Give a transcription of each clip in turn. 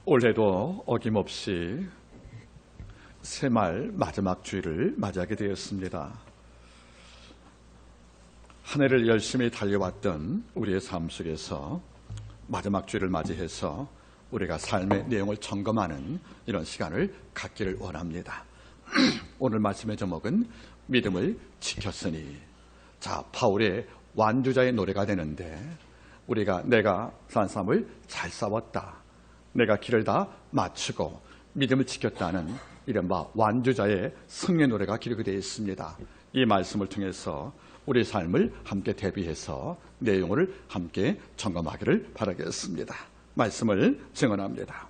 올해도 어김없이 새말 마지막 주일을 맞이하게 되었습니다. 한 해를 열심히 달려왔던 우리의 삶 속에서 마지막 주일을 맞이해서 우리가 삶의 내용을 점검하는 이런 시간을 갖기를 원합니다. 오늘 말씀의 제목은 믿음을 지켰으니. 자, 바울의 완주자의 노래가 되는데, 우리가 내가 산 삶을 잘 싸웠다, 내가 길을 다 마치고 믿음을 지켰다는 이른바 완주자의 승리의 노래가 기록이 되어 있습니다. 이 말씀을 통해서 우리 삶을 함께 대비해서 내용을 함께 점검하기를 바라겠습니다. 말씀을 증언합니다.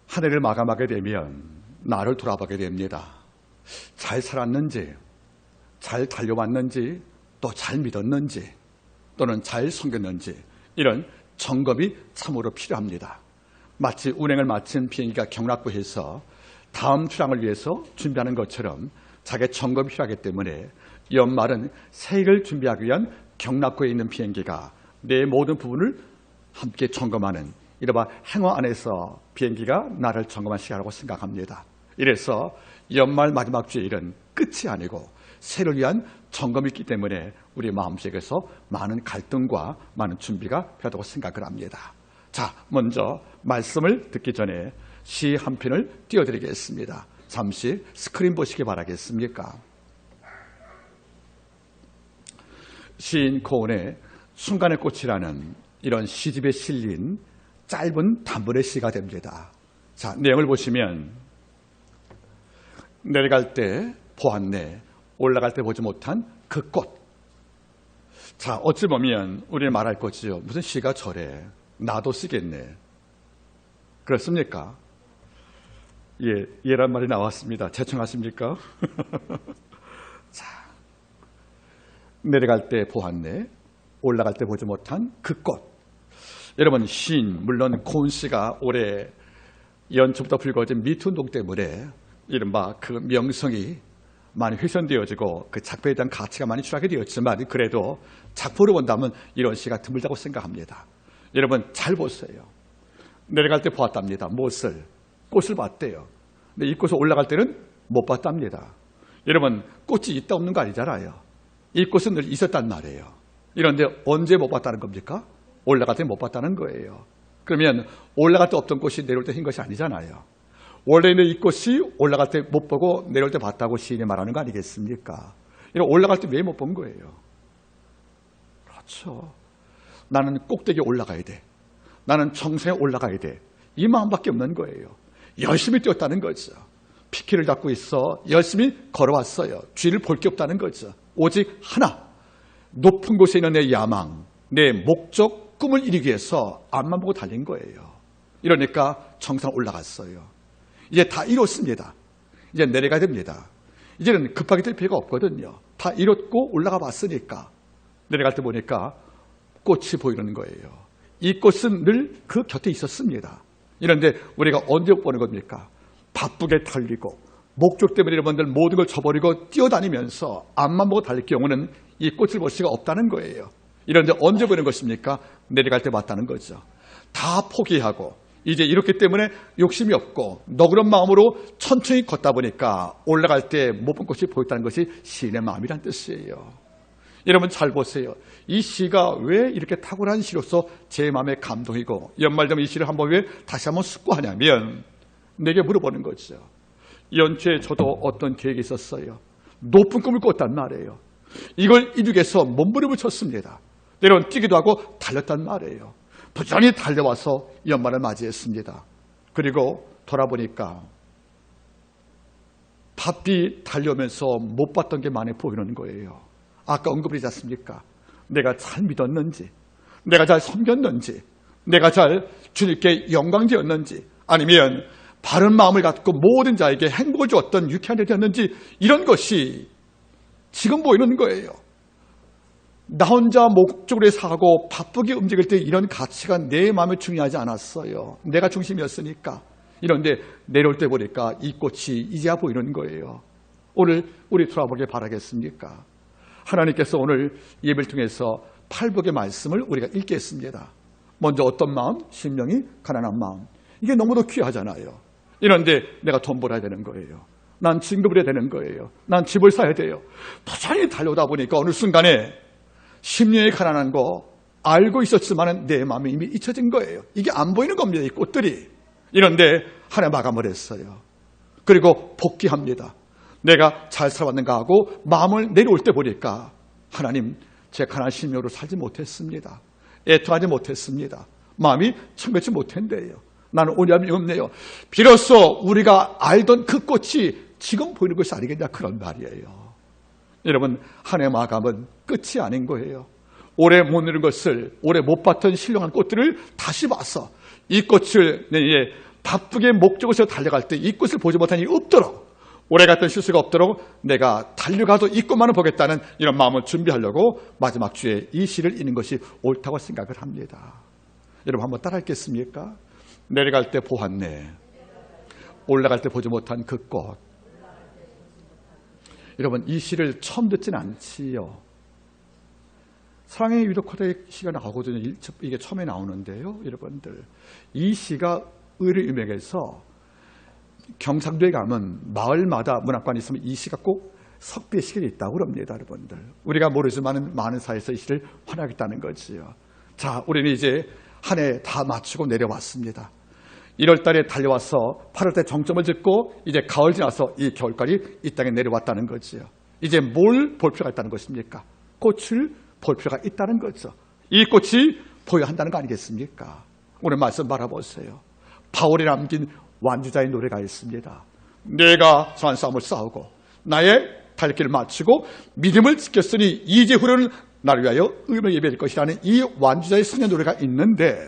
한 해를 마감하게 되면 나를 돌아보게 됩니다. 잘 살았는지, 잘 달려왔는지, 또 잘 믿었는지, 또는 잘 섬겼는지, 이런 점검이 참으로 필요합니다. 마치 운행을 마친 비행기가 경락구에서 다음 출항을 위해서 준비하는 것처럼 자기 점검이 필요하기 때문에 연말은 새해를 준비하기 위한 경락구에 있는 비행기가 내 모든 부분을 함께 점검하는 이른바 행어 안에서 비행기가 나를 점검한 시간이라고 생각합니다. 이래서 연말 마지막 주일은 끝이 아니고 새해를 위한 점검이 있기 때문에 우리 마음속에서 많은 갈등과 많은 준비가 필요하다고 생각을 합니다. 자, 먼저 말씀을 듣기 전에 시 한 편을 띄워드리겠습니다. 잠시 스크린 보시기 바라겠습니까? 시인 고은의 순간의 꽃이라는 이런 시집에 실린 짧은 단문의 시가 됩니다. 자, 내용을 보시면 내려갈 때 보았네, 올라갈 때 보지 못한 그 꽃. 자, 어찌 보면 우리는 말할 거지요. 무슨 시가 저래, 나도 쓰겠네. 그렇습니까? 예, 예란 말이 나왔습니다. 제청하십니까? 자, 내려갈 때 보았네, 올라갈 때 보지 못한 그 꽃. 여러분, 시인, 물론 고은 씨가 올해 연초부터 불거진 미투 운동 때문에 이른바 그 명성이 많이 훼손되어지고 그 작품에 대한 가치가 많이 추락이 되었지만, 그래도 작품으로 본다면 이런 시가 드물다고 생각합니다. 여러분, 잘 보세요. 내려갈 때 보았답니다. 무엇을? 꽃을 봤대요. 근데 이 꽃을 올라갈 때는 못 봤답니다. 여러분, 꽃이 있다 없는 거 아니잖아요. 이 꽃은 늘 있었단 말이에요. 이런데 언제 못 봤다는 겁니까? 올라갈 때 못 봤다는 거예요. 그러면 올라갈 때 없던 꽃이 내려올 때 흰 것이 아니잖아요. 원래는 이 꽃이 올라갈 때 못 보고 내려올 때 봤다고 시인이 말하는 거 아니겠습니까? 이런 올라갈 때 왜 못 본 거예요? 그렇죠. 나는 꼭대기에 올라가야 돼, 나는 정상에 올라가야 돼, 이 마음밖에 없는 거예요. 열심히 뛰었다는 거죠. 피키를 잡고 있어 열심히 걸어왔어요. 뒤를 볼 게 없다는 거죠. 오직 하나, 높은 곳에 있는 내 야망, 내 목적, 꿈을 이루기 위해서 앞만 보고 달린 거예요. 이러니까 정상 올라갔어요. 이제 다 이뤘습니다. 이제 내려가야 됩니다. 이제는 급하게 될 필요가 없거든요. 다 이뤘고 올라가 봤으니까 내려갈 때 보니까 꽃이 보이는 거예요. 이 꽃은 늘 그 곁에 있었습니다. 이런데 우리가 언제 보는 겁니까? 바쁘게 달리고 목적 때문에 여러분들 모든 걸 저버리고 뛰어다니면서 앞만 보고 달릴 경우는 이 꽃을 볼 수가 없다는 거예요. 이런데 언제 보는 것입니까? 내려갈 때 봤다는 거죠. 다 포기하고 이제 이렇기 때문에 욕심이 없고 너그러운 마음으로 천천히 걷다 보니까 올라갈 때 못 본 꽃이 보였다는 것이 시인의 마음이란 뜻이에요. 여러분, 잘 보세요. 이 시가 왜 이렇게 탁월한 시로서 제 마음에 감동이고 연말 되면 이 시를 한번 왜 다시 한번 숙고하냐면 내게 물어보는 거죠. 연초에 저도 어떤 계획이 있었어요. 높은 꿈을 꿨단 말이에요. 이걸 이루기 위해서 몸부림을 쳤습니다. 때론 뛰기도 하고 달렸단 말이에요. 부지런히 달려와서 연말을 맞이했습니다. 그리고 돌아보니까 바삐 달려오면서 못 봤던 게 많이 보이는 거예요. 아까 언급을 하지 않습니까? 내가 잘 믿었는지, 내가 잘 섬겼는지, 내가 잘 주님께 영광되었는지, 아니면 바른 마음을 갖고 모든 자에게 행복을 주었던 유쾌한 일이 되었는지, 이런 것이 지금 보이는 거예요. 나 혼자 목적으로 사고 바쁘게 움직일 때 이런 가치가 내 마음에 중요하지 않았어요. 내가 중심이었으니까. 이런데 내려올 때 보니까 이 꽃이 이제야 보이는 거예요. 오늘 우리 돌아보길 바라겠습니까? 하나님께서 오늘 예배를 통해서 팔복의 말씀을 우리가 읽겠습니다. 먼저 어떤 마음? 심령이 가난한 마음. 이게 너무도 귀하잖아요. 이런데 내가 돈 벌어야 되는 거예요. 난 진급을 해야 되는 거예요. 난 집을 사야 돼요. 부산히 달려오다 보니까 어느 순간에 심령이 가난한 거 알고 있었지만 내 마음이 이미 잊혀진 거예요. 이게 안 보이는 겁니다. 이 꽃들이. 이런데 하나 마감을 했어요. 그리고 복귀합니다. 내가 잘 살아왔는가 하고 마음을 내려올 때 보니까 하나님, 제 가난한 심령으로 살지 못했습니다. 애통하지 못했습니다. 마음이 청결치 못했는데요. 나는 오염이 없네요. 비로소 우리가 알던 그 꽃이 지금 보이는 것이 아니겠냐, 그런 말이에요. 여러분, 한 해 마감은 끝이 아닌 거예요. 오래 못 누린 것을, 오래 못 봤던 신령한 꽃들을 다시 봐서 이 꽃을 내년에 바쁘게 목적에서 달려갈 때 이 꽃을 보지 못한 일이 없도록, 오래 갔던 실수가 없도록 내가 달려가도 이 꽃만을 보겠다는 이런 마음을 준비하려고 마지막 주에 이 시를 읽는 것이 옳다고 생각을 합니다. 여러분, 한번 따라 읽겠습니까? 내려갈 때 보았네, 올라갈 때 보지 못한 그 꽃. 여러분, 이 시를 처음 듣진 않지요. 사랑의 유독화의 시가 나오거든요. 이게 처음에 나오는데요. 여러분들, 이 시가 의뢰 유명해서 경상도에 가면 마을마다 문학관이 있으면 이 시가 꼭 석비의 시가 있다고 그럽니다. 여러분들, 우리가 모르지만 많은 사회에서 이 시를 환영하겠다는 거지요. 자, 우리는 이제 한 해 다 마치고 내려왔습니다. 1월 달에 달려와서 8월 달 정점을 짓고 이제 가을 지나서 이 겨울까지 이 땅에 내려왔다는 거지요. 이제 뭘 볼 필요가 있다는 것입니까? 꽃을 볼 필요가 있다는 거죠. 이 꽃이 보여야 한다는 거 아니겠습니까? 오늘 말씀 바라보세요. 바울이 남긴 완주자의 노래가 있습니다. 내가 선한 싸움을 싸우고 나의 달길을 마치고 믿음을 지켰으니 이제 후로는 나를 위하여 의를 예배할 것이라는 이 완주자의 승리의 노래가 있는데,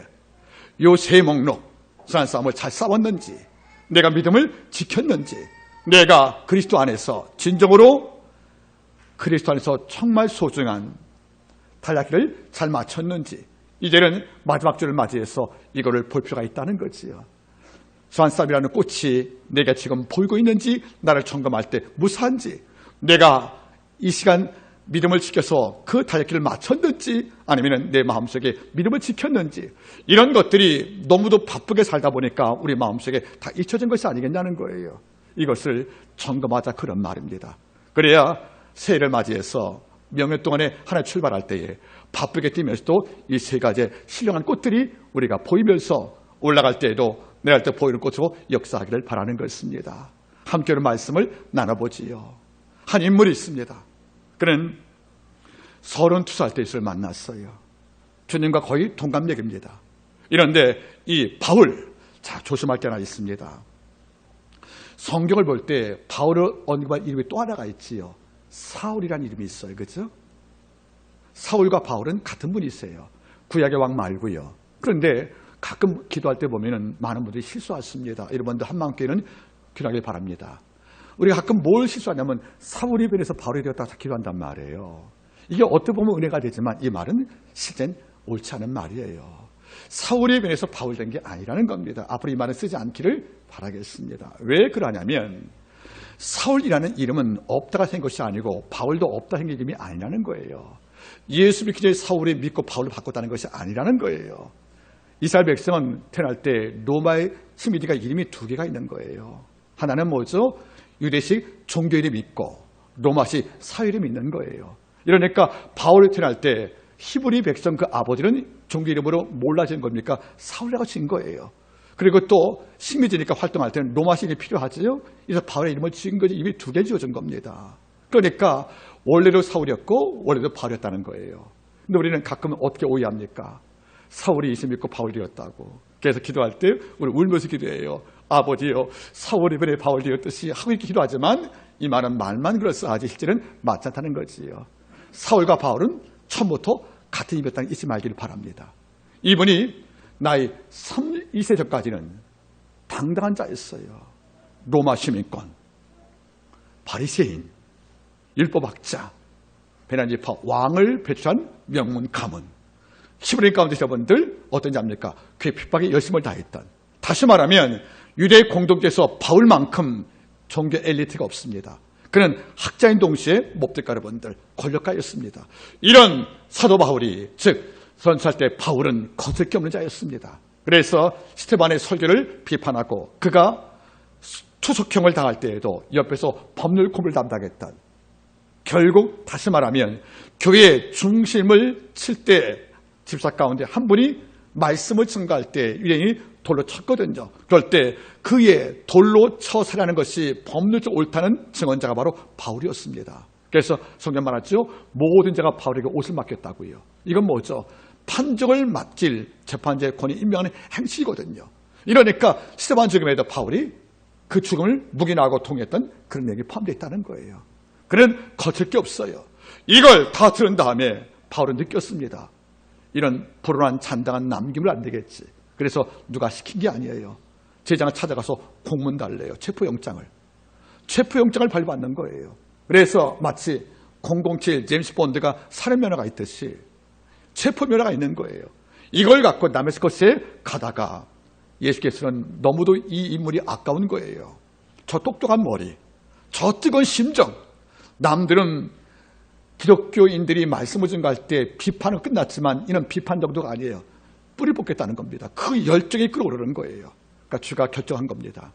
요 세 목록, 선한 싸움을 잘 싸웠는지, 내가 믿음을 지켰는지, 내가 그리스도 안에서 진정으로 그리스도 안에서 정말 소중한 달라기를 잘 마쳤는지, 이제는 마지막 주를 맞이해서 이거를 볼 필요가 있다는 거지요. 선한 싸움이라는 꽃이 내가 지금 보이고 있는지, 나를 점검할 때 무사한지, 내가 이 시간 믿음을 지켜서 그 달려길을 마쳤는지, 아니면 내 마음속에 믿음을 지켰는지, 이런 것들이 너무도 바쁘게 살다 보니까 우리 마음속에 다 잊혀진 것이 아니겠냐는 거예요. 이것을 점검하자, 그런 말입니다. 그래야 새해를 맞이해서 명절 동안에 하나 출발할 때에 바쁘게 뛰면서도 이 세 가지의 신령한 꽃들이 우리가 보이면서 올라갈 때에도 내려갈 때 보이는 꽃으로 역사하기를 바라는 것입니다. 함께 말씀을 나눠보지요. 한 인물이 있습니다. 그는 32살 때 예수를 만났어요. 주님과 거의 동갑내기입니다. 이런데 이 바울, 자, 조심할 게 하나 있습니다. 성경을 볼 때 바울의 언급한 이름이 또 하나가 있지요. 사울이라는 이름이 있어요. 그렇죠? 사울과 바울은 같은 분이세요. 구약의 왕 말고요. 그런데 가끔 기도할 때 보면은 많은 분들이 실수하십니다. 여러분들 한마음교회는 기도하길 바랍니다. 우리가 가끔 뭘 실수하냐면 사울이 변해서 바울이 되었다 기도한단 말이에요. 이게 어떻게 보면 은혜가 되지만 이 말은 실제는 옳지 않은 말이에요. 사울이 변해서 바울 된 게 아니라는 겁니다. 앞으로 이 말은 쓰지 않기를 바라겠습니다. 왜 그러냐면 사울이라는 이름은 없다가 생긴 것이 아니고 바울도 없다 생긴 이름이 아니라는 거예요. 예수 믿기 전에 사울이 믿고 바울을 바꿨다는 것이 아니라는 거예요. 이스라엘 백성은 태어날 때 로마의 시미디가 이름이 두 개가 있는 거예요. 하나는 뭐죠? 유대식 종교 이름이 있고 로마식 사회 이름이 있는 거예요. 이러니까 바울이 태어날 때 히브리 백성 그 아버지는 종교 이름으로 몰라진 겁니까? 사울이라고 진 거예요. 그리고 또 식민지니까 활동할 때는 로마식 이름이 필요하죠. 그래서 바울의 이름을 지은 거지, 이름이 두 개 지어준 겁니다. 그러니까 원래도 사울이었고 원래도 바울이었다는 거예요. 근데 우리는 가끔 어떻게 오해합니까? 사울이 예수 믿고 바울이 되었다고. 그래서 기도할 때 우리 울면서 기도해요. 아버지요, 사울이 변해 바울이 되었듯이 하고 이렇게 기도하지만 이 말은 말만 그럴싸하지 실제는 맞지 않다는 거지요. 사울과 바울은 처음부터 같은 입이었다는 걸 잊지 말기를 바랍니다. 이분이 나이 32세 전까지는 당당한 자였어요. 로마 시민권, 바리새인, 율법학자, 베나니파 왕을 배출한 명문 가문. 히브리 가운데 여러분들 어떤지 압니까? 그의 핍박에 열심을 다했던, 다시 말하면 유대 공동체에서 바울만큼 종교 엘리트가 없습니다. 그는 학자인 동시에 몹대가 여러분들 권력가였습니다. 이런 사도 바울이, 즉 선수할 때 바울은 거칠 게 없는 자였습니다. 그래서 스테반의 설교를 비판하고 그가 투석형을 당할 때에도 옆에서 법률 공부를 담당했던, 결국 다시 말하면 교회의 중심을 칠 때 집사 가운데 한 분이 말씀을 증거할 때 유대인이 돌로 쳤거든요. 그럴 때 그의 돌로 쳐서라는 것이 법률적 옳다는 증언자가 바로 바울이었습니다. 그래서 성경 말하죠. 모든 자가 바울에게 옷을 맡겼다고요. 이건 뭐죠? 판정을 맡길 재판자의 권위 임명하는 행실이거든요. 이러니까 스테반 죽음에도 바울이 그 죽음을 묵인하고 통했던 그런 내용이 포함되어 있다는 거예요. 그는 거칠 게 없어요. 이걸 다 들은 다음에 바울은 느꼈습니다. 이런 불온한 잔당한 남김을 안 되겠지. 그래서 누가 시킨 게 아니에요. 제장을 찾아가서 공문 달래요. 체포영장을 발부받는 거예요. 그래서 마치 007 제임스 본드가 살인면허가 있듯이 체포면허가 있는 거예요. 이걸 갖고 다메스커스에 가다가 예수께서는 너무도 이 인물이 아까운 거예요. 저 똑똑한 머리, 저 뜨거운 심정. 남들은 기독교인들이 말씀을 증거할 때 비판은 끝났지만 이는 비판 정도가 아니에요. 뿌리 뽑겠다는 겁니다. 그 열정이 끌어오르는 거예요. 그러니까 주가 결정한 겁니다.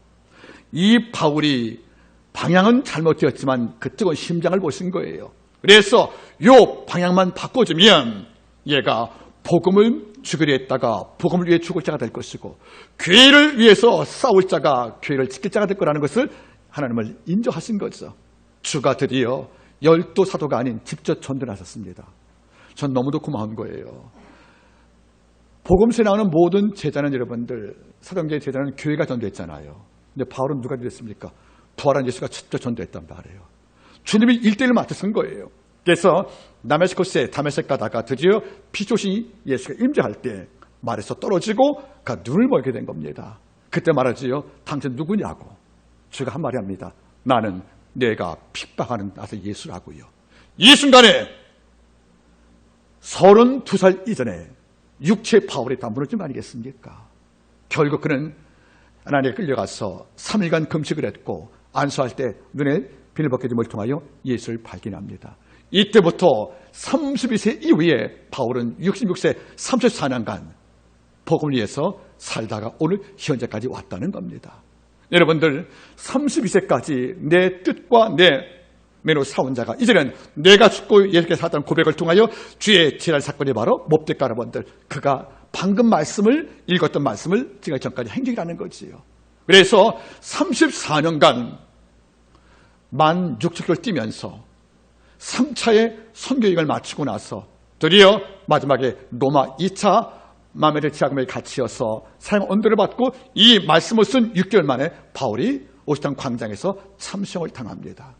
이 바울이 방향은 잘못되었지만 그 뜨거운 심장을 보신 거예요. 그래서 요 방향만 바꿔주면 얘가 복음을 죽이려 했다가 복음을 위해 죽을 자가 될 것이고 교회를 위해서 싸울 자가 교회를 지킬 자가 될 거라는 것을 하나님을 인정하신 거죠. 주가 드디어 12 사도가 아닌 직접 전도하셨습니다. 전 너무도 고마운 거예요. 복음서에 나오는 모든 제자는 여러분들, 사도행전의 제자는 교회가 전도했잖아요. 근데 바울은 누가 전도했습니까? 부활한 예수가 직접 전도했단 말이에요. 주님이 1대1을 맡으신 거예요. 그래서 다메스커스에 가다가 드디어 피조신 예수가 임재할 때 말에서 떨어지고 그 눈을 멀게 된 겁니다. 그때 말하지요. 당신 누구냐고. 주가 한 말이 합니다. 나는 내가 핍박하는 나서 예수라고요. 이 순간에 32살 이전에 육체 바울이 다 무너진 거 아니겠습니까? 결국 그는 하나님에 끌려가서 3일간 금식을 했고 안수할 때 눈에 비늘 벗겨짐을 통하여 예수를 발견합니다. 이때부터 32세 이후에 바울은 66세 34년간 복음을 위해서 살다가 오늘 현재까지 왔다는 겁니다. 여러분들 32세까지 내 뜻과 내 매로 사온 자가 이제는 내가 죽고 예수께서 살았다는 고백을 통하여 주의 재난 사건이 바로 몹대가 여러분들, 그가 방금 말씀을 읽었던 말씀을 지금 전까지 행적이라는 거지요. 그래서 34년간 16,000km 뛰면서 3차의 선교행을 마치고 나서 드디어 마지막에 로마 2차 마메르 지하금에 갇히어서 사형 언도를 받고 이 말씀을 쓴 6개월 만에 바울이 오시탄 광장에서 참수형을 당합니다.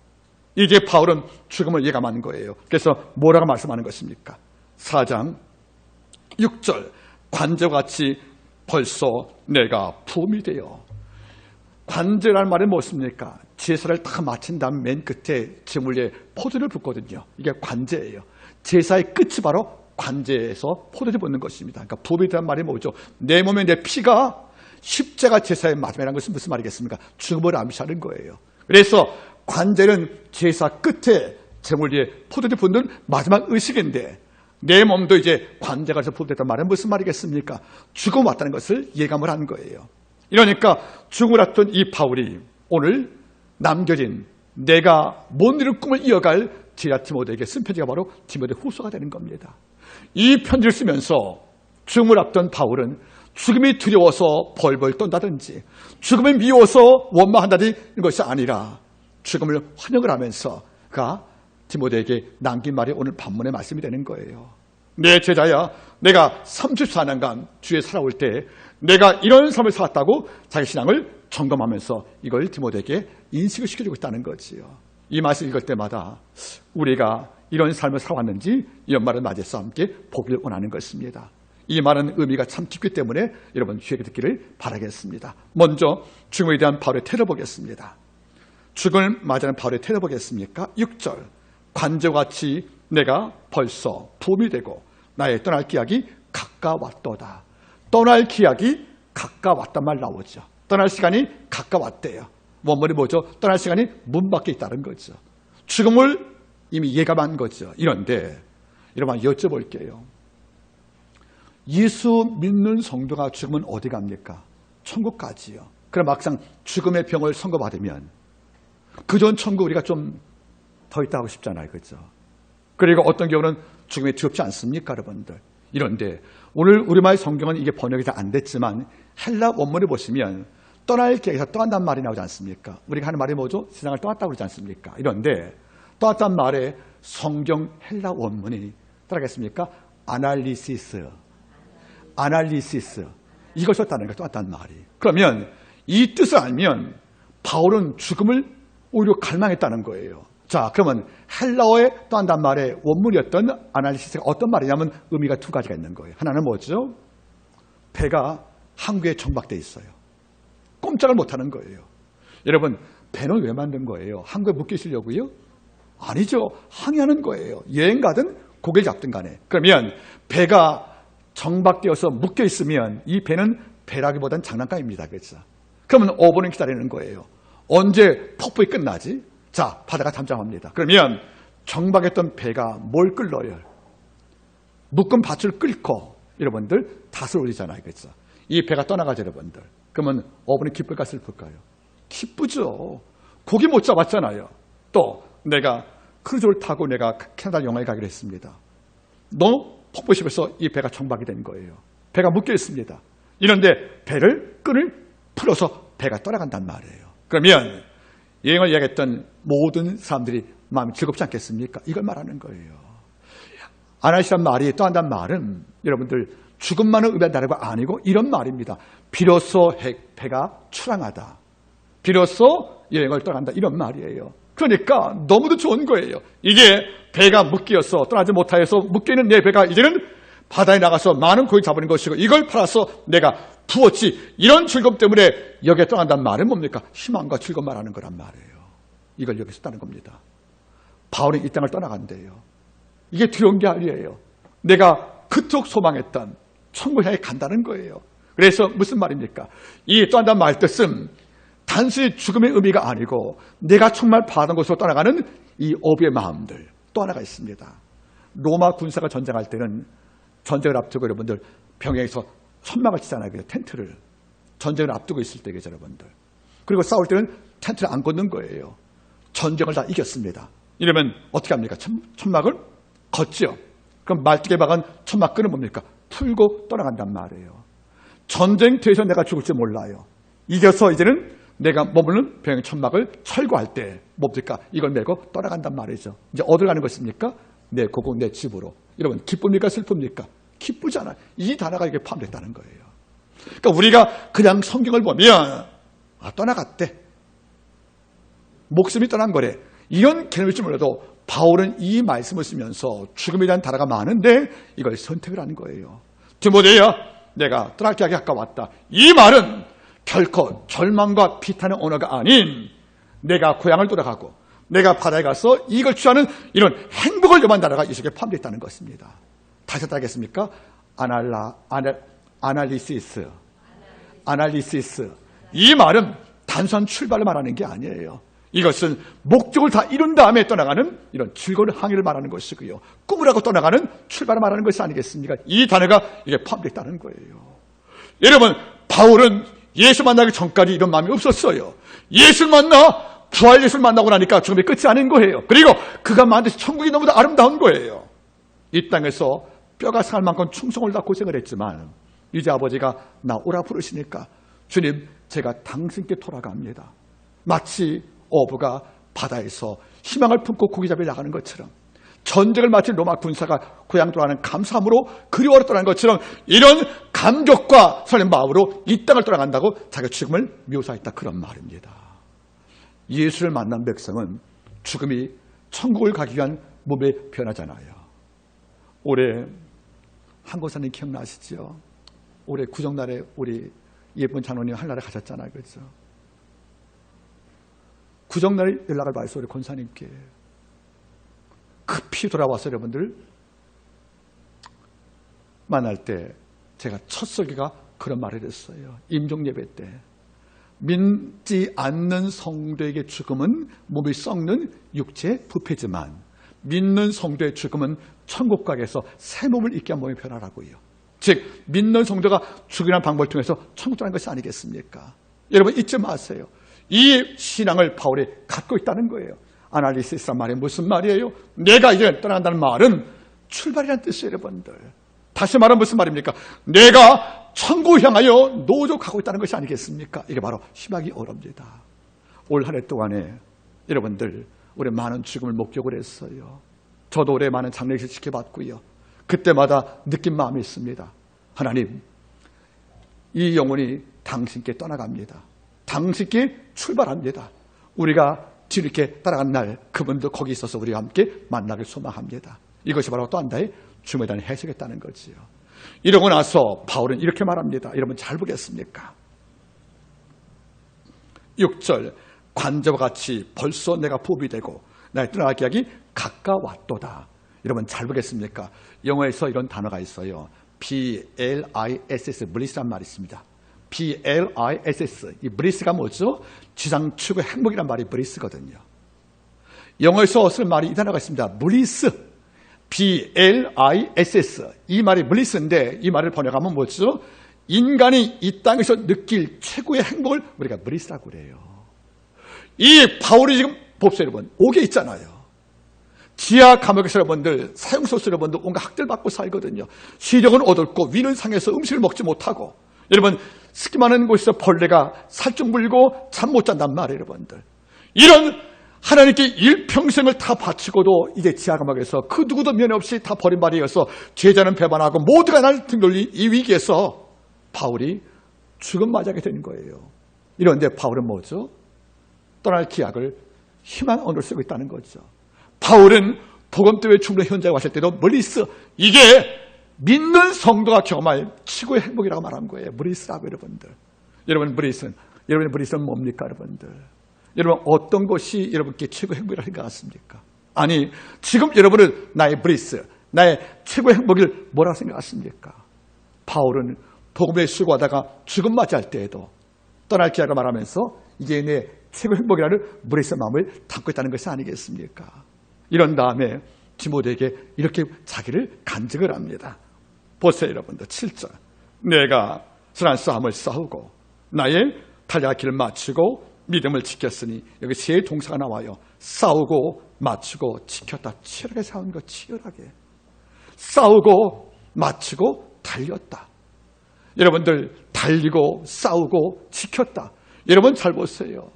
이제 바울은 죽음을 예감하는 거예요. 그래서 뭐라고 말씀하는 것입니까? 4장 6절 관제같이 벌써 내가 부음이 되어. 관제라는 말은 무엇입니까? 제사를 다 마친 다음 맨 끝에 제물 위에 포도를 붓거든요. 이게 관제예요. 제사의 끝이 바로 관제에서 포도를 붓는 것입니다. 그러니까 부음이라는 말이 뭐죠? 내 몸에 내 피가 십자가 제사의 마지막이라는 것은 무슨 말이겠습니까? 죽음을 암시하는 거예요. 그래서 관제는 제사 끝에 제물 위에 포도를 붓는 마지막 의식인데 내 몸도 이제 관제가 돼서 부음됐다는 말은 무슨 말이겠습니까? 죽음 왔다는 것을 예감을 한 거예요. 이러니까 죽음을 앞둔 이 바울이 오늘 남겨진 내가 못 이룰 꿈을 이어갈 제자 디모데에게 쓴 편지가 바로 디모데 후서가 되는 겁니다. 이 편지를 쓰면서 죽음을 앞둔 바울은 죽음이 두려워서 벌벌 떤다든지 죽음이 미워서 원망한다든지 이런 것이 아니라 죽음을 환영을 하면서 그가 디모데에게 남긴 말이 오늘 본문의 말씀이 되는 거예요. 내 제자야, 내가 34년간 주에 살아올 때 내가 이런 삶을 살았다고 자기 신앙을 점검하면서 이걸 디모데에게 인식을 시켜주고 있다는 거지요. 이 말씀 읽을 때마다 우리가 이런 삶을 살아왔는지 이 연말을 맞이해서 함께 보기를 원하는 것입니다. 이 말은 의미가 참 깊기 때문에 여러분 주의하게 듣기를 바라겠습니다. 먼저 죽음에 대한 바울의 태도를 보겠습니다. 죽음을 맞이하는 바울의 태도를 보겠습니까? 6절 관제같이 내가 벌써 부음이 되고 나의 떠날 기약이 가까웠도다. 떠날 기약이 가까웠단 말 나오죠. 떠날 시간이 가까웠대요. 원문이 뭐죠? 떠날 시간이 문 밖에 있다는 거죠. 죽음을 이미 예감한 거죠. 이런데 여러분 여쭤볼게요. 예수 믿는 성도가 죽으면 어디 갑니까? 천국 가지요. 그럼 막상 죽음의 병을 선고받으면 그 전 천국 우리가 좀 더 있다 하고 싶잖아요. 그렇죠? 그리고 어떤 경우는 죽음이 두렵지 않습니까, 여러분들? 이런데 오늘 우리말 성경은 이게 번역이 잘 안 됐지만 헬라 원문을 보시면 떠날 계획에서 떠난다는 말이 나오지 않습니까? 우리가 하는 말이 뭐죠? 세상을 떠났다고 그러지 않습니까? 이런데 떠났다는 말에 성경 헬라 원문이 따라가겠습니까? 아날리시스. 이걸 썼다는 거예요. 떠났다는 말이. 그러면 이 뜻을 알면 바울은 죽음을 오히려 갈망했다는 거예요. 자, 그러면 헬라어에 떠난다는 말의 원문이었던 아날리시스가 어떤 말이냐면 의미가 두 가지가 있는 거예요. 하나는 뭐죠? 배가 항구에 정박되어 있어요. 꼼짝을 못하는 거예요. 여러분, 배는 왜 만든 거예요? 항구에 묶여 있으려고요? 아니죠. 항해하는 거예요. 여행 가든 고기를 잡든 간에. 그러면 배가 정박되어서 묶여 있으면 이 배는 배라기보다는 장난감입니다. 그렇죠? 그러면 5분은 기다리는 거예요. 언제 폭풍이 끝나지? 자, 바다가 잠잠합니다. 그러면 정박했던 배가 뭘 끌어요? 묶은 밧줄 끌고 여러분들 닷을 올리잖아요. 그렇죠? 이 배가 떠나가죠, 여러분들. 그러면 5분이 기쁠까 슬플까요? 기쁘죠. 고기 못 잡았잖아요. 또 내가 크루즈를 타고 내가 캐나다 여행을 가기로 했습니다. 너무 폭포심에서 이 배가 정박이 된 거예요. 배가 묶여 있습니다. 이런데 배를 끈을 풀어서 배가 떠나간단 말이에요. 그러면 여행을 이야기했던 모든 사람들이 마음이 즐겁지 않겠습니까? 이걸 말하는 거예요. 아날리시란 말이 떠난다는 말은 여러분들 죽음만을 의미한다는 거 아니고 이런 말입니다. 비로소 배가 출항하다. 비로소 여행을 떠난다. 이런 말이에요. 그러니까 너무도 좋은 거예요. 이게 배가 묶여서 떠나지 못하여서 묶여있는 내 배가 이제는 바다에 나가서 많은 고기 잡는 것이고 이걸 팔아서 내가 부었지. 이런 즐거움 때문에 여기에 떠난다는 말은 뭡니까? 희망과 즐거움 말하는 거란 말이에요. 이걸 여기서 따는 겁니다. 바울이 이 땅을 떠나간대요. 이게 두려운 게 아니에요. 내가 그토록 소망했던 천국을 향해 간다는 거예요. 그래서 무슨 말입니까? 이 떠난다는 말 뜻은 단순히 죽음의 의미가 아니고 내가 정말 바라던 곳으로 떠나가는 이 어부의 마음들 또 하나가 있습니다. 로마 군사가 전쟁할 때는 전쟁을 앞두고 여러분들 병영에서 천막을 치잖아요. 텐트를. 전쟁을 앞두고 있을 때겠죠, 여러분들. 그리고 싸울 때는 텐트를 안 걷는 거예요. 전쟁을 다 이겼습니다. 이러면 어떻게 합니까? 천막을 걷죠. 그럼 말뚝에 박은 천막 끈은 뭡니까? 풀고 떠나간단 말이에요. 전쟁터에서 내가 죽을지 몰라요. 이겨서 이제는 내가 머무는 병의 천막을 철거할 때 뭡니까? 이걸 메고 떠나간단 말이죠. 이제 어디로 가는 것입니까? 내 고국, 내 집으로. 여러분 기쁩니까? 슬픕니까? 기쁘잖아요. 이 단어가 이게 포함됐다는 거예요. 그러니까 우리가 그냥 성경을 보면 떠나갔대. 목숨이 떠난 거래. 이런 개념일지 몰라도 바울은 이 말씀을 쓰면서 죽음에 대한 단어가 많은데 이걸 선택을 하는 거예요. 디모데야, 내가 떠날 때가 가까웠다. 이 말은 결코 절망과 비탄의 언어가 아닌 내가 고향을 돌아가고 내가 바다에 가서 이걸 취하는 이런 행복을 요한 단어가 이 속에 포함되어 있다는 것입니다. 다시 따르겠습니까? 아날리시스. 이 말은 단순한 출발을 말하는 게 아니에요. 이것은 목적을 다 이룬 다음에 떠나가는 이런 즐거운 항해를 말하는 것이고요. 꿈을 하고 떠나가는 출발을 말하는 것이 아니겠습니까? 이 단어가 이게 포함되어 있다는 거예요. 여러분, 바울은 예수 만나기 전까지 이런 마음이 없었어요. 예수를 만나 부활 예수를 만나고 나니까 죽음이 끝이 아닌 거예요. 그리고 그가 만드신 천국이 너무도 아름다운 거예요. 이 땅에서 뼈가 상할 만큼 충성을 다 고생을 했지만 이제 아버지가 나 오라 부르시니까 주님, 제가 당신께 돌아갑니다. 마치 어부가 바다에서 희망을 품고 고기 잡으러 나가는 것처럼 전쟁을 마친 로마 군사가 고향 돌아가는 감사함으로 그리워로 떠나는 것처럼 이런 감격과 설렘 마음으로 이 땅을 떠나간다고 자기가 죽음을 묘사했다. 그런 말입니다. 예수를 만난 백성은 죽음이 천국을 가기 위한 몸에 변하잖아요. 올해 한국사님 기억나시죠? 올해 구정날에 우리 예쁜 장로님 한나라 가셨잖아요. 그렇죠? 구정날에 연락을 받아서 우리 권사님께 급히 돌아와서 여러분들 만날 때 제가 첫 설교가 그런 말을 했어요. 임종예배 때 믿지 않는 성도에게 죽음은 몸이 썩는 육체의 부패지만 믿는 성도의 죽음은 천국 가게에서 새 몸을 입게 한 몸이 변화라고요. 즉 믿는 성도가 죽이라는 방법을 통해서 천국 가는 것이 아니겠습니까? 여러분 잊지 마세요. 이 신앙을 바울이 갖고 있다는 거예요. 아날리시스란 말이 무슨 말이에요? 내가 이제 떠난다는 말은 출발이라는 뜻이에요, 여러분들. 다시 말하면 무슨 말입니까? 내가 천국 향하여 노조 가고 있다는 것이 아니겠습니까? 이게 바로 희망이 오릅니다. 올 한 해 동안에 여러분들 우리 많은 죽음을 목격을 했어요. 저도 올해 많은 장례식을 지켜봤고요. 그때마다 느낀 마음이 있습니다. 하나님, 이 영혼이 당신께 떠나갑니다. 당신께 출발합니다. 우리가 뒤늦게 따라간 날 그분도 거기 있어서 우리와 함께 만나길 소망합니다. 이것이 바로 또 한 달의 주님에 대한 해석이었다는 거지요. 이러고 나서 바울은 이렇게 말합니다. 여러분 잘 보겠습니까? 6절 관저와 같이 벌써 내가 포비되고 나의 떠나가기 하기 가까웠도다. 여러분 잘 보겠습니까? 영어에서 이런 단어가 있어요. BLISS, 블리스란 말이 있습니다. BLISS, 이 블리스가 뭐죠? 지상 최고의 행복이란 말이 블리스거든요. 영어에서 쓸 말이 이 단어가 있습니다. 블리스, BLISS, 이 말이 블리스인데 이 말을 번역하면 뭐죠? 인간이 이 땅에서 느낄 최고의 행복을 우리가 블리스라고 그래요. 이 바울이 지금 봅시다 여러분, 옥에 있잖아요. 지하 감옥에서 여러분들, 사형소수 여러분들 온갖 학대를 받고 살거든요. 시력은 어둡고 위는 상해서 음식을 먹지 못하고, 여러분 습기 많은 곳에서 벌레가 살쭉 물고 잠 못 잔단 말이에요, 여러분들. 이런 하나님께 일평생을 다 바치고도 이제 지하 감옥에서 그 누구도 면회 없이 다 버림받아서 제자는 배반하고 모두가 날 등돌린 이 위기에서 바울이 죽음 맞이하게 되는 거예요. 이런데 바울은 뭐죠? 떠날 기약을 희망 언어로 쓰고 있다는 거죠. 바울은 복음대회 충돌 현장에 왔을 때도 멀리서 이게 믿는 성도가 경험할 최고의 행복이라고 말한 거예요. 브리스라고 여러분들. 여러분의 브리스는 뭡니까 여러분들? 여러분 어떤 것이 여러분께 최고의 행복이라고 생각하십니까? 아니 지금 여러분은 나의 브리스, 나의 최고의 행복을 뭐라고 생각하십니까? 바울은 복음에 수고하다가 죽음 맞이할 때에도 떠날 기약을 말하면서 이게 내 최고의 행복이라는 브리스의 마음을 담고 있다는 것이 아니겠습니까? 이런 다음에 디모데에게 이렇게 자기를 간증을 합니다. 보세요 여러분들 7절 내가 선한 싸움을 싸우고 나의 달려갈 길을 마치고 믿음을 지켰으니 여기 세 동사가 나와요. 싸우고 마치고 지켰다. 치열하게 싸운 거 치열하게 싸우고 마치고 달렸다. 여러분들 달리고 싸우고 지켰다. 여러분 잘 보세요.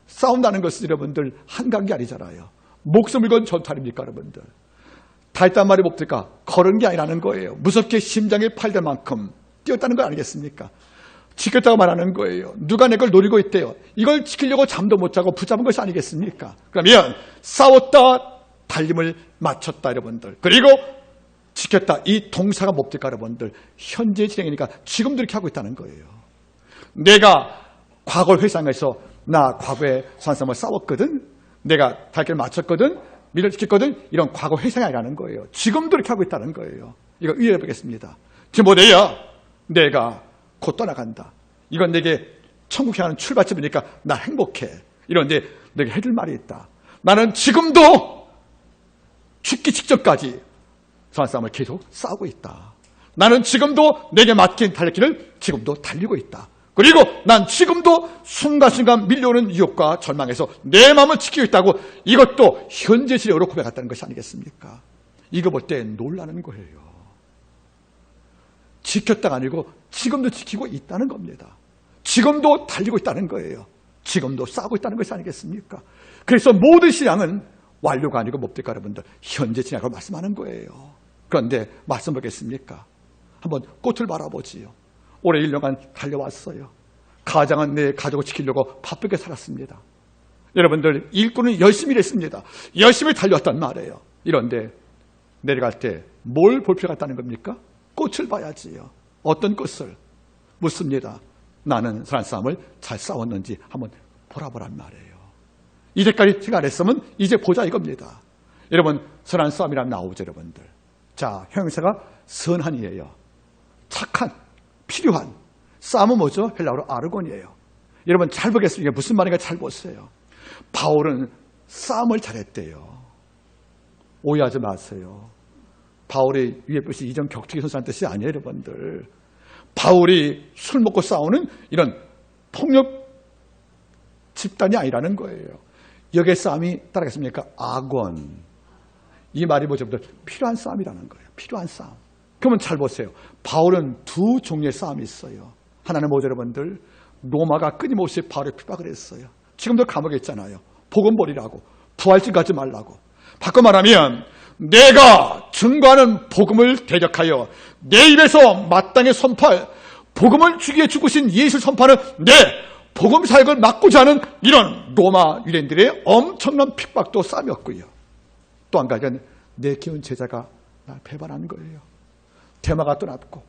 싸운다는 것은 여러분들 한가한 게 아니잖아요. 목숨을 건 전투 아닙니까 여러분들. 다 했단 말이 뭡니까? 걸은 게 아니라는 거예요. 무섭게 심장에 팔될 만큼 뛰었다는 거 아니겠습니까? 지켰다고 말하는 거예요. 누가 내 걸 노리고 있대요. 이걸 지키려고 잠도 못 자고 붙잡은 것이 아니겠습니까? 그러면 싸웠다, 달림을 마쳤다 여러분들. 그리고 지켰다. 이 동사가 뭡니까 여러분들? 현재 진행이니까 지금도 이렇게 하고 있다는 거예요. 내가 과거를 회상해서 나 과거에 선생님을 싸웠거든. 내가 달길을 마쳤거든. 미래를 지켰거든. 이런 과거 회상이 아니라는 거예요. 지금도 이렇게 하고 있다는 거예요. 이거 이해해 보겠습니다. 디모데야, 내가 곧 떠나간다. 이건 내게 천국 향하는 출발점이니까 나 행복해. 이런데 내게 해줄 말이 있다. 나는 지금도 죽기 직전까지 선한 싸움을 계속 싸우고 있다. 나는 지금도 내게 맡긴 달리기를 지금도 달리고 있다. 그리고 난 지금도 순간순간 밀려오는 유혹과 절망에서 내 마음을 지키고 있다고 이것도 현재 시력으로 고백했다는 것이 아니겠습니까? 이거 볼 때 놀라는 거예요. 지켰다가 아니고 지금도 지키고 있다는 겁니다. 지금도 달리고 있다는 거예요. 지금도 싸우고 있다는 것이 아니겠습니까? 그래서 모든 신앙은 완료가 아니고 뭡니까 여러분들? 현재 진행을 말씀하는 거예요. 그런데 말씀 보겠습니까? 한번 꽃을 바라보지요. 올해 1년간 달려왔어요. 가장은 내 가족을 지키려고 바쁘게 살았습니다. 여러분들 일꾼은 열심히 일했습니다. 열심히 달려왔단 말이에요. 이런데 내려갈 때 뭘 볼 필요가 있다는 겁니까? 꽃을 봐야지요. 어떤 꽃을? 묻습니다. 나는 선한 싸움을 잘 싸웠는지 한번 보라보란 말이에요. 이제까지 제가 안 했으면 이제 보자 이겁니다. 여러분 선한 싸움이란 나오죠 여러분들. 자 형용사가 선한이에요. 착한, 필요한. 싸움은 뭐죠? 헬라어로 아르곤이에요. 여러분 잘 보겠습니다. 무슨 말인가 잘 보세요. 바울은 싸움을 잘했대요. 오해하지 마세요. 바울의 위에 뜻이 이전 격투기 선수라는 뜻이 아니에요, 여러분들. 바울이 술 먹고 싸우는 이런 폭력 집단이 아니라는 거예요. 여기에 싸움이 따라가십니까? 악원. 이 말이 뭐죠? 필요한 싸움이라는 거예요. 필요한 싸움. 그러면 잘 보세요. 바울은 두 종류의 싸움이 있어요. 하나는 뭐죠, 여러분들? 로마가 끊임없이 바울을 핍박을 했어요. 지금도 감옥에 있잖아요. 복음 버리라고. 부활절 가지 말라고. 바꿔 말하면 내가 증거하는 복음을 대적하여 내 입에서 마땅히 선포할 복음을 주기 위해 죽으신 예수를 선포하는 내 복음 사역을 막고자 하는 이런 로마 유대인들의 엄청난 핍박도 싸움이었고요. 또 한 가지는 내 키운 제자가 날 배반하는 거예요. 대마가 떠났고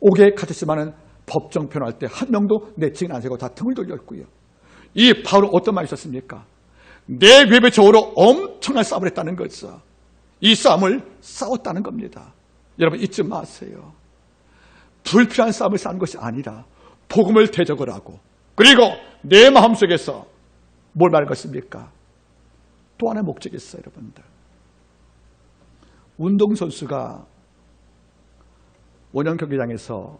옥에 갇혔지만은 법정 변호할 때 한 명도 내 증인 안 세고 다 등을 돌렸고요. 이 바울은 어떤 말이 있었습니까? 내 외배적으로 엄청난 싸움을 했다는 거죠. 이 싸움을 싸웠다는 겁니다. 여러분 잊지 마세요. 불필요한 싸움을 싸는 것이 아니라 복음을 대적을 하고 그리고 내 마음속에서 뭘 말할 것입니까? 또 하나의 목적이 있어요, 여러분들. 운동선수가 원형 경기장에서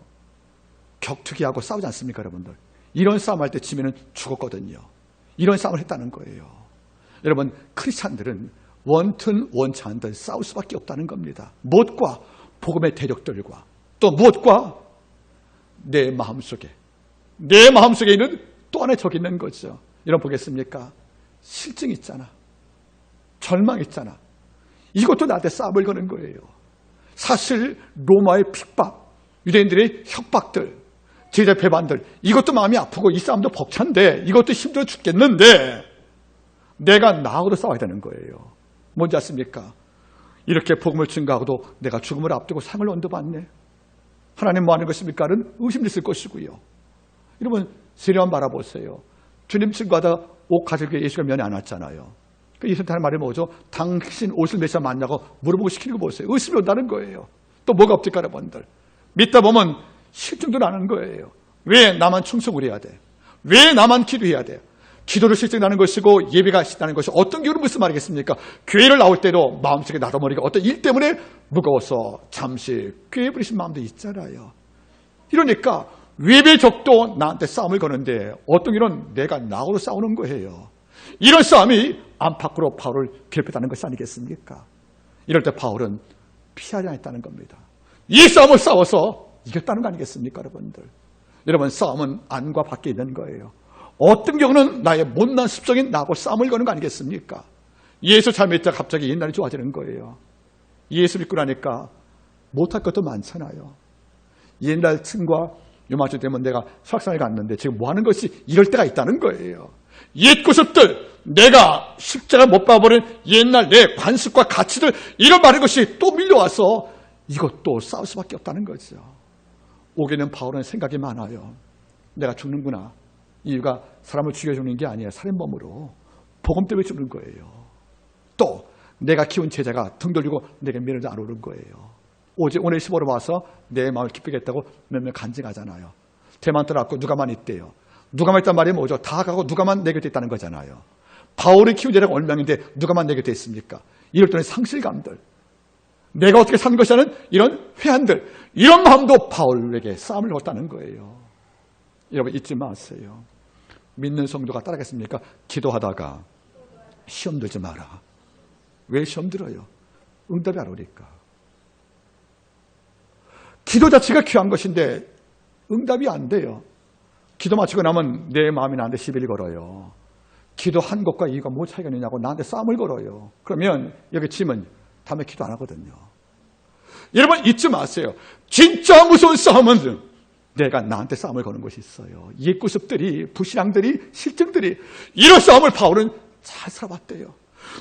격투기하고 싸우지 않습니까, 여러분들? 이런 싸움할 때 지면은 죽었거든요. 이런 싸움을 했다는 거예요. 여러분, 크리스찬들은 원튼 원치 않든 싸울 수밖에 없다는 겁니다. 무엇과? 복음의 대적들과 또 무엇과? 내 마음속에 있는 또 하나의 적이 있는 거죠. 여러분 보겠습니까? 실증 있잖아. 절망 있잖아. 이것도 나한테 싸움을 거는 거예요. 사실 로마의 핍박, 유대인들의 협박들, 제자 배반들, 이것도 마음이 아프고 이 싸움도 벅찬데 이것도 힘들어 죽겠는데 내가 나하고도 싸워야 되는 거예요. 뭔지 아십니까? 이렇게 복음을 증거하고도 내가 죽음을 앞두고 상을 언도받네. 하나님 뭐 하는 것입니까?는 의심이 있을 것이고요. 여러분 세례만 바라보세요. 주님 증거하다 옷 가질 때 예수가 면회 안 왔잖아요. 그 예수한테 하는 말이 뭐죠? 당신 옷을 몇 시간 맞냐고 물어보고 시키는 거 보세요. 의심이 온다는 거예요. 또 뭐가 없을까 여러분들. 믿다 보면 실증도 나는 거예요. 왜 나만 충성을 해야 돼? 왜 나만 기도해야 돼? 기도를 실증나는 것이고 예배가 실증나는 것이 어떤 경우는 무슨 말이겠습니까? 교회를 나올 때도 마음속에 나도 모르게 어떤 일 때문에 무거워서 잠시 꾀 부리신 마음도 있잖아요. 이러니까 외배적도 나한테 싸움을 거는데 어떤 경우는 내가 나하고 싸우는 거예요. 이런 싸움이 안팎으로 바울을 괴롭혔다는 것이 아니겠습니까? 이럴 때 바울은 피하지 않았다는 겁니다. 이 싸움을 싸워서 이겼다는 거 아니겠습니까, 여러분들? 여러분 싸움은 안과 밖에 있는 거예요. 어떤 경우는 나의 못난 습성인 나하고 싸움을 거는 거 아니겠습니까? 예수 잘 믿다가 갑자기 옛날이 좋아지는 거예요. 예수 믿고 나니까 못할 것도 많잖아요. 옛날 친구와 요마주 때문에 내가 석상을 갔는데 지금 뭐 하는 것이 이럴 때가 있다는 거예요. 옛 구습들, 내가 십자가 못 박아버린 옛날 내 관습과 가치들 이런 많은 것이 또 밀려와서 이것도 싸울 수밖에 없다는 거죠. 오게는 바울은 생각이 많아요. 내가 죽는구나. 이유가 사람을 죽여주는 게 아니에요. 살인범으로. 복음 때문에 죽는 거예요. 또 내가 키운 제자가 등 돌리고 내게 면허도 안 오른 거예요. 오늘 15로 와서 내 마음을 기쁘게 했다고 몇몇 간증하잖아요. 대만 떠났고 누가만 있대요. 누가만 있단 말이 뭐죠? 다 가고 누가만 내 곁에 있다는 거잖아요. 바울이 키운 제자가 어느 명인데 누가만 내 곁에 있습니까? 이럴 때는 상실감들, 내가 어떻게 사는 것이 하는 이런 회한들, 이런 마음도 바울에게 싸움을 걸었다는 거예요. 여러분 잊지 마세요. 믿는 성도가 따라가겠습니까? 기도하다가 시험 들지 마라. 왜 시험 들어요? 응답이 안 오니까. 기도 자체가 귀한 것인데 응답이 안 돼요. 기도 마치고 나면 내 마음이 나한테 시비를 걸어요. 기도한 것과 이유가 뭐 차이가 있느냐고 나한테 싸움을 걸어요. 그러면 여기 치면 다음에 기도 안 하거든요. 여러분 잊지 마세요. 진짜 무서운 싸움은 내가 나한테 싸움을 거는 것이 있어요. 옛구습들이, 불신앙들이, 실증들이 이런 싸움을 바울은 잘 살아봤대요.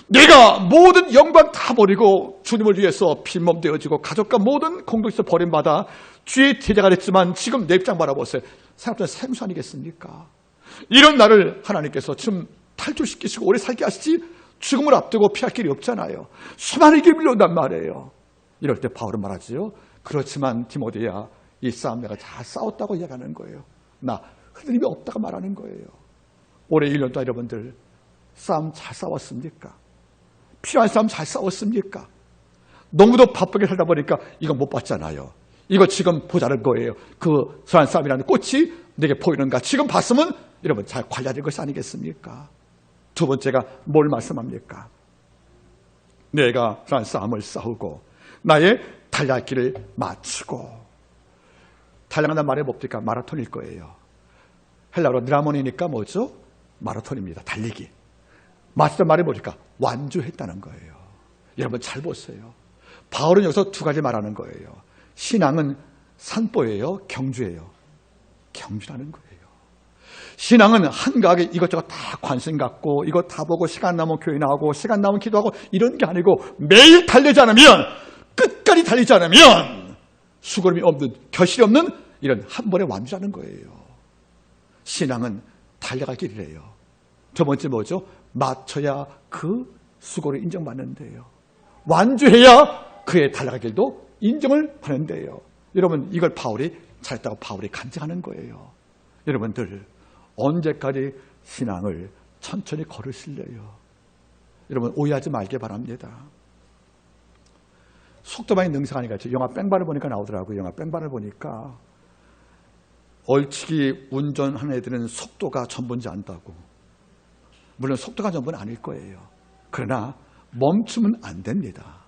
내가 모든 영광 다 버리고 주님을 위해서 빈몸 되어지고 가족과 모든 공동체에서 버림받아 주의 제자가 됐지만 지금 내 입장 바라보세요. 사람들은 생수 아니겠습니까? 이런 나를 하나님께서 좀 탈출시키시고 오래 살게 하시지 죽음을 앞두고 피할 길이 없잖아요. 수많은 길이 밀려온단 말이에요. 이럴 때 바울은 말하지요. 그렇지만 디모데야, 이 싸움 내가 잘 싸웠다고 이야기하는 거예요. 나 흔들림이 없다고 말하는 거예요. 올해 1년 동안 여러분들 싸움 잘 싸웠습니까? 필요한 싸움 잘 싸웠습니까? 너무도 바쁘게 살다 보니까 이거 못 봤잖아요. 이거 지금 보자는 거예요. 그 선한 쌈이라는 꽃이 내게 보이는가? 지금 봤으면 여러분 잘 관리할 것이 아니겠습니까? 두 번째가 뭘 말씀합니까? 내가 선한 싸움을 싸우고 나의 달려갈 길을 마치고. 달려간다는 말이 뭡니까? 마라톤일 거예요. 헬라어로 드라몬이니까 뭐죠? 마라톤입니다. 달리기. 마치던 말이 뭡니까? 완주했다는 거예요. 여러분 잘 보세요. 바울은 여기서 두 가지 말하는 거예요. 신앙은 산보예요? 경주예요? 경주라는 거예요. 신앙은 한가하게 이것저것 다 관심 갖고 이거 다 보고 시간 나면 교회 나오고 시간 나면 기도하고 이런 게 아니고 매일 달리지 않으면, 끝까지 달리지 않으면 수고름이 없는, 결실이 없는 이런 한 번의 완주라는 거예요. 신앙은 달려갈 길이래요. 두 번째 뭐죠? 맞춰야 그 수고를 인정받는데요. 완주해야 그의 달려갈 길도 인정을 받는데요. 여러분 이걸 바울이 잘했다고 바울이 간증하는 거예요. 여러분들 언제까지 신앙을 천천히 걸으실래요? 여러분 오해하지 말게 바랍니다. 속도만이 능사하니까 영화 뺑반을 보니까 나오더라고요. 영화 뺑반을 보니까 얼치기 운전하는 애들은 속도가 전부인지 안다고. 물론 속도가 전부는 아닐 거예요. 그러나 멈추면 안 됩니다.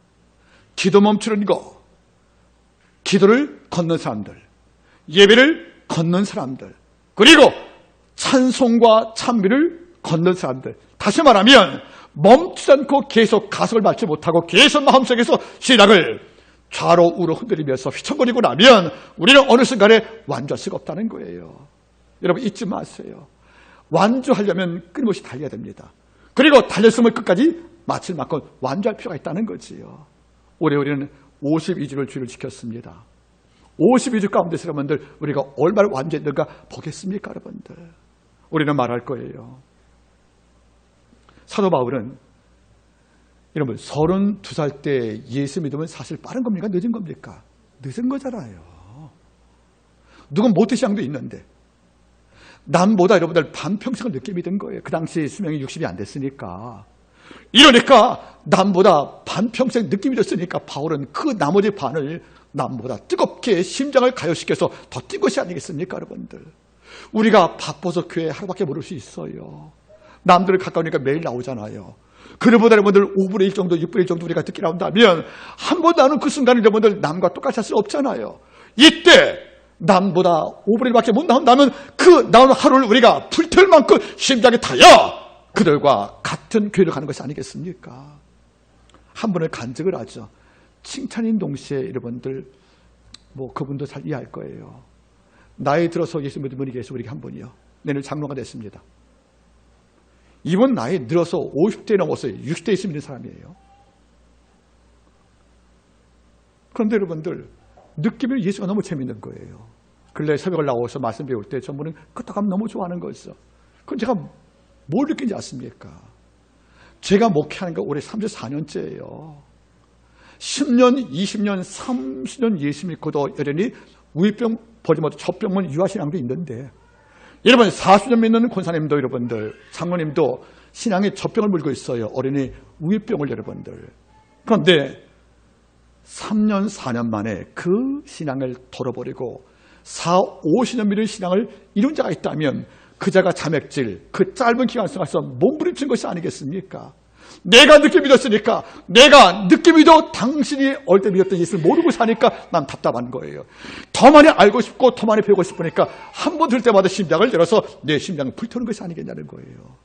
기도 멈추는 거, 기도를 걷는 사람들, 예배를 걷는 사람들, 그리고 찬송과 찬미를 걷는 사람들. 다시 말하면 멈추지 않고 계속 가속을 밟지 못하고 계속 마음속에서 신앙을 좌로 우로 흔들리면서 휘청거리고 나면 우리는 어느 순간에 완주할 수가 없다는 거예요. 여러분 잊지 마세요. 완주하려면 끊임없이 달려야 됩니다. 그리고 달렸으면 끝까지 마칠 만큼 완주할 필요가 있다는 거지요. 올해 우리는 52주를 주를 지켰습니다. 52주 가운데서 여러분들 우리가 얼마나 완주했는가 보겠습니까? 여러분들 우리는 말할 거예요. 사도 바울은 여러분 32살 때 예수 믿으면 사실 빠른 겁니까? 늦은 겁니까? 늦은 거잖아요. 누군 모태신앙도 있는데 남보다 여러분들 반평생을 늦게 믿은 거예요. 그 당시 수명이 60이 안 됐으니까. 이러니까 남보다 반평생 늦게 믿었으니까 바울은 그 나머지 반을 남보다 뜨겁게 심장을 가요시켜서 더 뛴 것이 아니겠습니까? 여러분들 우리가 바빠서 교회 하루밖에 못 올 수 있어요. 남들 가까우니까 매일 나오잖아요. 그러보다 여러분들 5분의 1 정도 6분의 1 정도 우리가 듣게 나온다면 한 번 나오는 그 순간에 여러분들 남과 똑같이 할 수 없잖아요. 이때 남보다 5분의 1밖에 못 나온다면 그 나오는 하루를 우리가 불태울 만큼 심장이 타야 그들과 같은 교회를 가는 것이 아니겠습니까? 한 분을 간증을 하죠. 칭찬인 동시에 여러분들 뭐 그분도 잘 이해할 거예요. 나이 들어서 예수 믿은 분이 계시고 우리 한 분이요. 내년 장로가 됐습니다. 이분 나이 들어서 50대 넘었어요. 60대 예수 믿는 사람이에요. 그런데 여러분들 느낌이 예수가 너무 재밌는 거예요. 근래 새벽을 나와서 말씀 배울 때 전부는 끄떡하면 너무 좋아하는 거였어. 그럼 제가 뭘 느낀지 아십니까? 제가 목회하는 거 올해 34년째예요. 10년, 20년, 30년 예수 믿고도 여전히 우유병 버지 못해 젖병은 유아신앙도 있는데 여러분 40년 믿는 권사님도 여러분들 장로님도 신앙에 젖병을 물고 있어요. 어린이 우유병을 여러분들. 그런데 3년 4년 만에 그 신앙을 털어버리고 4, 50년 믿은 신앙을 이룬 자가 있다면 그 자가 자맥질, 그 짧은 기간 속에서 몸부림친 것이 아니겠습니까? 내가 늦게 믿었으니까, 내가 늦게 믿어 당신이 어릴 때 믿었던 예수를 모르고 사니까 난 답답한 거예요. 더 많이 알고 싶고 더 많이 배우고 싶으니까 한 번 들 때마다 심장을 열어서 내 심장을 불태우는 것이 아니겠냐는 거예요.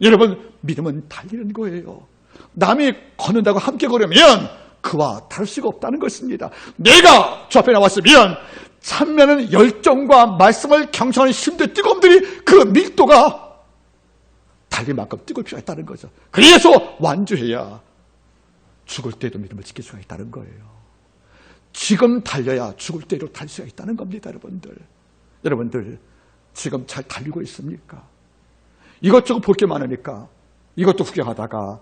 여러분 믿음은 달리는 거예요. 남이 걷는다고 함께 걸으면 그와 다를 수가 없다는 것입니다. 내가 저 앞에 나왔으면 참면은 열정과 말씀을 경청하는 심도 뜨거움들이 그 밀도가 달릴 만큼 뜨거울 필요가 있다는 거죠. 그래서 완주해야 죽을 때도 믿음을 지킬 수가 있다는 거예요. 지금 달려야 죽을 때도 달릴 수가 있다는 겁니다. 여러분들 지금 잘 달리고 있습니까? 이것저것 볼 게 많으니까 이것도 구경하다가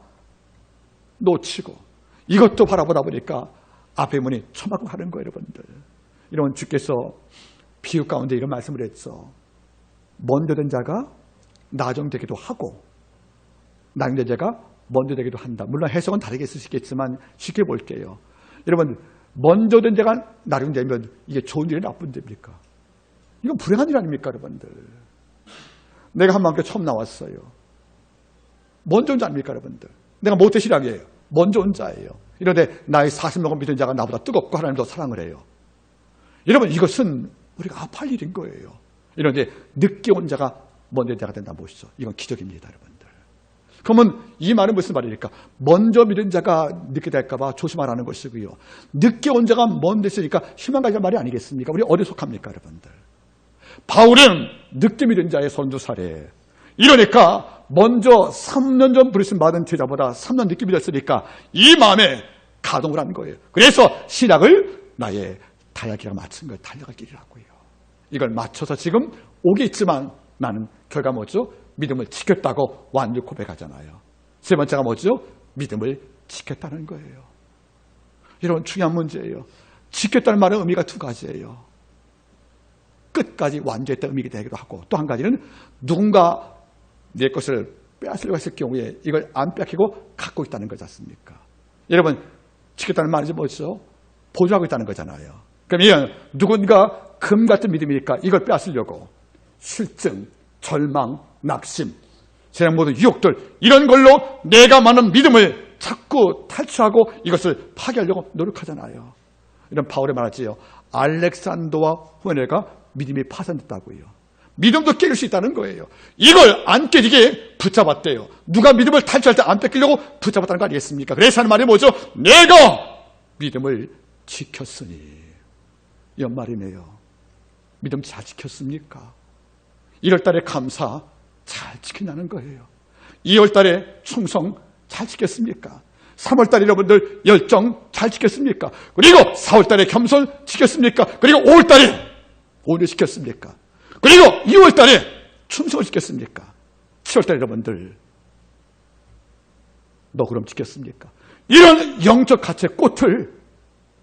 놓치고 이것도 바라보다 보니까 앞에 문이 처박고 하는 거예요. 여러분 주께서 비유 가운데 이런 말씀을 했죠. 먼저 된 자가 나중되기도 하고 나중된 자가 먼저 되기도 한다. 물론 해석은 다르게 쓸 수 있겠지만 쉽게 볼게요. 여러분, 먼저 된 자가 나중되면 이게 좋은 일이 나쁜 일입니까? 이건 불행한 일 아닙니까, 여러분들? 내가 한반교회 처음 나왔어요. 먼저 온 자 아닙니까, 여러분들? 내가 모태신앙이에요. 먼저 온 자예요. 이런데 나이 40명을 믿은 자가 나보다 뜨겁고 하나님 더 사랑을 해요. 여러분, 이것은 우리가 아파할 일인 거예요. 이런데 늦게 온 자가 먼저 온 자가 된다 보시죠. 이건 기적입니다, 여러분들. 그러면 이 말은 무슨 말입니까? 먼저 믿은 자가 늦게 될까 봐 조심하라는 것이고요. 늦게 온 자가 먼저 됐으니까 희망 가지는 말이 아니겠습니까? 우리 어디 속합니까, 여러분들? 바울은 늦게 믿은 자의 선두사례. 이러니까 먼저 3년 전 부르심 받은 제자보다 3년 늦게 믿었으니까 이 마음에 가동을 한 거예요. 그래서 신학을 나의 달려가기랑 맞춘 거예요. 달려갈 길이라고요. 이걸 맞춰서 지금 오겠지만 나는 결과 뭐죠? 믿음을 지켰다고 완전 고백하잖아요. 세 번째가 뭐죠? 믿음을 지켰다는 거예요. 이런 중요한 문제예요. 지켰다는 말은 의미가 두 가지예요. 끝까지 완주했다는 의미가 되기도 하고, 또 한 가지는 누군가 내 것을 빼앗으려고 했을 경우에 이걸 안 뺏기고 갖고 있다는 거지 않습니까? 여러분, 지켰다는 말이 뭐죠? 보존하고 있다는 거잖아요. 그러면 누군가 금 같은 믿음이니까 이걸 빼앗으려고 실증, 절망, 낙심, 세상 모든 유혹들, 이런 걸로 내가 많은 믿음을 자꾸 탈취하고 이것을 파괴하려고 노력하잖아요. 이런 바울의 말하지요. 알렉산더와 후에네가 믿음이 파산됐다고요. 믿음도 깨질 수 있다는 거예요. 이걸 안 깨지게 붙잡았대요. 누가 믿음을 탈취할 때 안 뺏기려고 붙잡았다는 거 아니겠습니까? 그래서 하는 말이 뭐죠? 내가 믿음을 지켰으니. 연말이네요. 믿음 잘 지켰습니까? 1월달에 감사 잘 지키냐는 거예요. 2월달에 충성 잘 지켰습니까? 3월달에 여러분들 열정 잘 지켰습니까? 그리고 4월달에 겸손 지켰습니까? 그리고 5월달에 오늘 지켰습니까? 그리고 6월달에 충성을 지켰습니까? 7월달에 여러분들 너 그럼 지켰습니까? 이런 영적 가치의 꽃을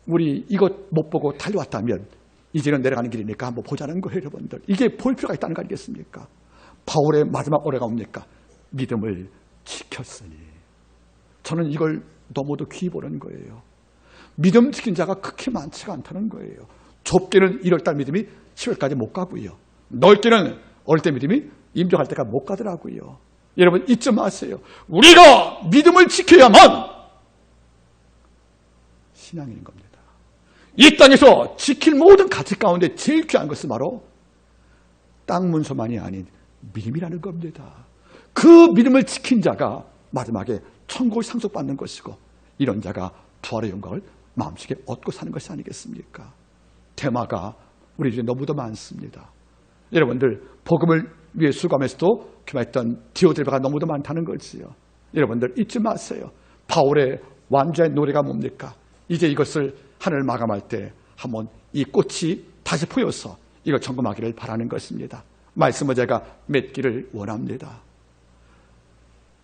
우리 이것 못 보고 달려왔다면 이제는 내려가는 길이니까 한번 보자는 거예요, 여러분들. 이게 볼 필요가 있다는 거 아니겠습니까? 바울의 마지막 올해가 뭡니까? 믿음을 지켰으니. 저는 이걸 너무도 귀히 보는 거예요. 믿음 지킨 자가 그렇게 많지가 않다는 거예요. 좁게는 1월달 믿음이 10월까지 못 가고요. 넓게는 어릴 때 믿음이 임종할 때까지 못 가더라고요. 여러분 잊지 마세요. 우리가 믿음을 지켜야만 신앙인 겁니다. 이 땅에서 지킬 모든 가치 가운데 제일 귀한 것은 바로 땅 문서만이 아닌 믿음이라는 겁니다. 그 믿음을 지킨 자가 마지막에 천국을 상속받는 것이고, 이런 자가 부활의 영광을 마음속에 얻고 사는 것이 아니겠습니까? 테마가 우리 중에 너무도 많습니다. 여러분들 복음을 위해 수고하면서도 기도했던 디오드레바가 너무도 많다는 거지요. 여러분들 잊지 마세요. 바울의 완주의 노래가 뭡니까? 이제 이것을 하늘 마감할 때 한번 이 꽃이 다시 보여서 이걸 점검하기를 바라는 것입니다. 말씀을 제가 맺기를 원합니다.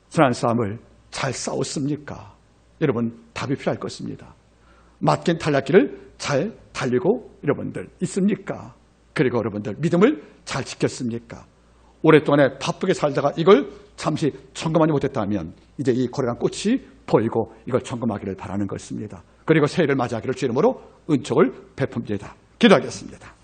선한 싸움을 잘 싸웠습니까? 여러분 답이 필요할 것입니다. 맡긴 탈락기를 잘 달리고 여러분들 있습니까? 그리고 여러분들 믿음을 잘 지켰습니까? 오랫동안에 바쁘게 살다가 이걸 잠시 점검하지 못했다면 이제 이 고려한 꽃이 보이고 이걸 점검하기를 바라는 것입니다. 그리고 새해를 맞이하기를 주의 이름으로 은총을 베풉니다. 기도하겠습니다.